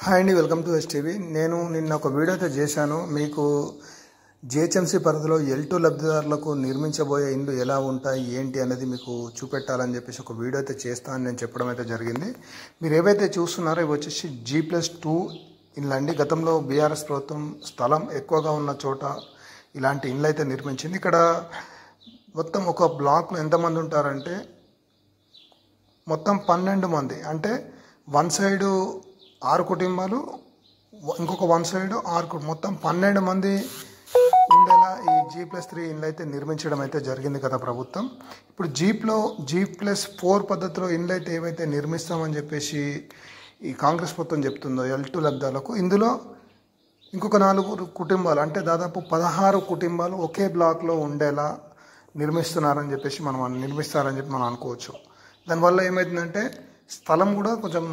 Hi అండి, welcome to STV. నేను నిన్న ఒక వీడియో అయితే చేశాను. మీకు జిహెచ్ఎంసీ పరిధిలో L2 లబ్ధిదారులకు నిర్మించబోయే ఇండ్లు ఎలా ఉంటాయి ఏంటి అనేది మీకు చూపెట్టాలని చెప్పేసి ఒక వీడియో అయితే చేస్తానని నేను చెప్పడం అయితే జరిగింది. మీరు ఏవైతే చూస్తున్నారో ఇవి వచ్చేసి G+2 ఇండ్లు అండి. గతంలో బీఆర్ఎస్ ప్రభుత్వం స్థలం ఎక్కువగా ఉన్న చోట ఇలాంటి ఇండ్లు అయితే నిర్మించింది. ఇక్కడ మొత్తం ఒక బ్లాక్లో ఎంతమంది ఉంటారంటే మొత్తం 12 మంది. అంటే వన్ సైడు 6 కుటుంబాలు, ఇంకొక వన్ సైడ్ 6 మొత్తం 12 మంది ఉండేలా ఈ G+3 ఇండ్లు అయితే నిర్మించడం అయితే జరిగింది గత ప్రభుత్వం. ఇప్పుడు G+4 పద్ధతిలో ఇండ్లు అయితే ఏవైతే నిర్మిస్తామని చెప్పేసి ఈ కాంగ్రెస్ ప్రభుత్వం చెప్తుందో L2 లబ్ధాలకు, ఇందులో ఇంకొక 4 కుటుంబాలు అంటే దాదాపు 16 కుటుంబాలు ఒకే బ్లాక్లో ఉండేలా నిర్మిస్తారని చెప్పి మనం అనుకోవచ్చు. దానివల్ల ఏమవుతుందంటే స్థలం కూడా కొంచెం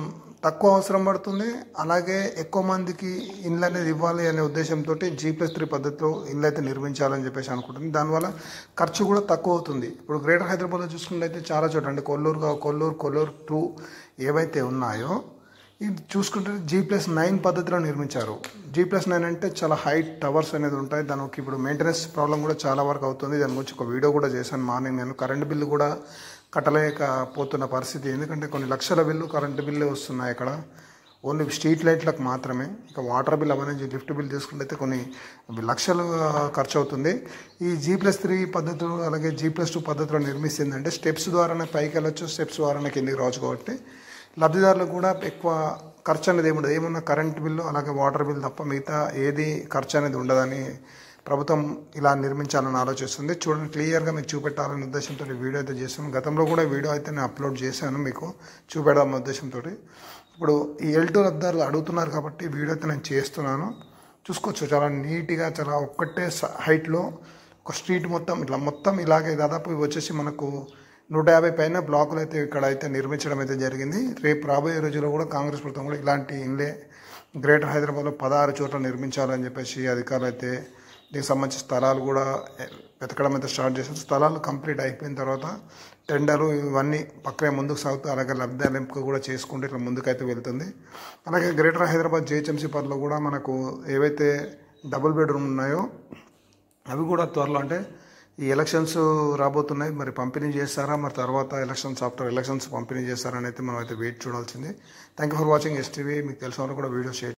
తక్కువ అవసరం పడుతుంది. అలాగే ఎక్కువ మందికి ఇండ్లు అనేది ఇవ్వాలి అనే ఉద్దేశంతో G+3 పద్ధతిలో ఇండ్లు అయితే నిర్మించాలని చెప్పేసి అనుకుంటుంది. దానివల్ల ఖర్చు కూడా తక్కువ అవుతుంది. ఇప్పుడు గ్రేటర్ హైదరాబాద్లో చూసుకుంటే చాలా చోట అంటే కొల్లూరు 2 ఏవైతే ఉన్నాయో ఇది చూసుకుంటే G+9 పద్ధతిలో నిర్మించారు. G+9 అంటే చాలా హైట్ టవర్స్ అనేది ఉంటాయి. దానికి ఇప్పుడు మెయింటెనెన్స్ ప్రాబ్లం కూడా చాలా వరకు అవుతుంది. దాని గురించి ఒక వీడియో కూడా చేశాను మార్నింగ్. నేను కరెంటు బిల్లు కూడా కట్టలేకపోతున్న పరిస్థితి. ఎందుకంటే కొన్ని లక్షల బిల్లు కరెంటు బిల్లు వస్తున్నాయి అక్కడ, ఓన్లీ స్ట్రీట్ లైట్లకు మాత్రమే. ఇక వాటర్ బిల్ అవన్నీ లిఫ్ట్ బిల్ తీసుకుంటే కొన్ని లక్షలు ఖర్చు అవుతుంది. ఈ G+3 పద్ధతులు అలాగే G+2 పద్ధతిలో నిర్మిస్తుందంటే స్టెప్స్ ద్వారానే పైకి వెళ్ళొచ్చు, స్టెప్స్ ద్వారానే కిందికి రావచ్చు. కాబట్టి లబ్ధిదారులకు కూడా ఎక్కువ ఖర్చు అనేది ఏమున్నా కరెంట్ బిల్లు అలాగే వాటర్ బిల్ తప్ప మిగతా ఏది ఖర్చు అనేది ఉండదని ప్రభుత్వం ఇలా నిర్మించాలని ఆలోచిస్తుంది. చూడండి, క్లియర్గా మీకు చూపెట్టాలనే ఉద్దేశంతో వీడియో అయితే చేస్తాను. గతంలో కూడా వీడియో అయితే నేను అప్లోడ్ చేశాను మీకు చూపెడదామనే ఉద్దేశంతో. ఇప్పుడు ఈ L2 లబ్ధిదారులు అడుగుతున్నారు కాబట్టి వీడియో అయితే నేను చేస్తున్నాను. చూసుకోవచ్చు, చాలా నీట్గా చాలా ఒక్కటే హైట్లో ఒక స్ట్రీట్ మొత్తం ఇలాగే దాదాపు ఇవి వచ్చేసి మనకు 150 పైన బ్లాకులు అయితే ఇక్కడ అయితే నిర్మించడం అయితే జరిగింది. రేపు రాబోయే రోజుల్లో కూడా కాంగ్రెస్ ప్రభుత్వం కూడా ఇలాంటి ఇండ్లే గ్రేటర్ హైదరాబాద్లో 16 చోట్ల నిర్మించాలని చెప్పేసి అధికారులు అయితే దీనికి సంబంధించిన స్థలాలు కూడా వెతకడం అయితే స్టార్ట్ చేశారు. స్థలాలు కంప్లీట్ అయిపోయిన తర్వాత టెండరు ఇవన్నీ పక్కనే ముందుకు సాగుతాయి. అలాగే లబ్ధిదారుల ఎంపిక కూడా చేసుకుంటే ఇట్లా ముందుకైతే వెళ్తుంది. అలాగే గ్రేటర్ హైదరాబాద్ జిహెచ్ఎంసీ పరిధిలో కూడా మనకు ఏవైతే డబుల్ బెడ్రూమ్ ఉన్నాయో అవి కూడా త్వరలో, అంటే ఈ ఎలక్షన్స్ రాబోతున్నాయి, మరి పంపిణీ చేస్తారా, మరి తర్వాత ఆఫ్టర్ ఎలక్షన్స్ పంపిణీ చేస్తారా అని అయితే మనం అయితే వెయిట్ చూడాల్సింది. Thank you for watching STV. మీకు తెలిసిన వాళ్ళు కూడా వీడియో షేర్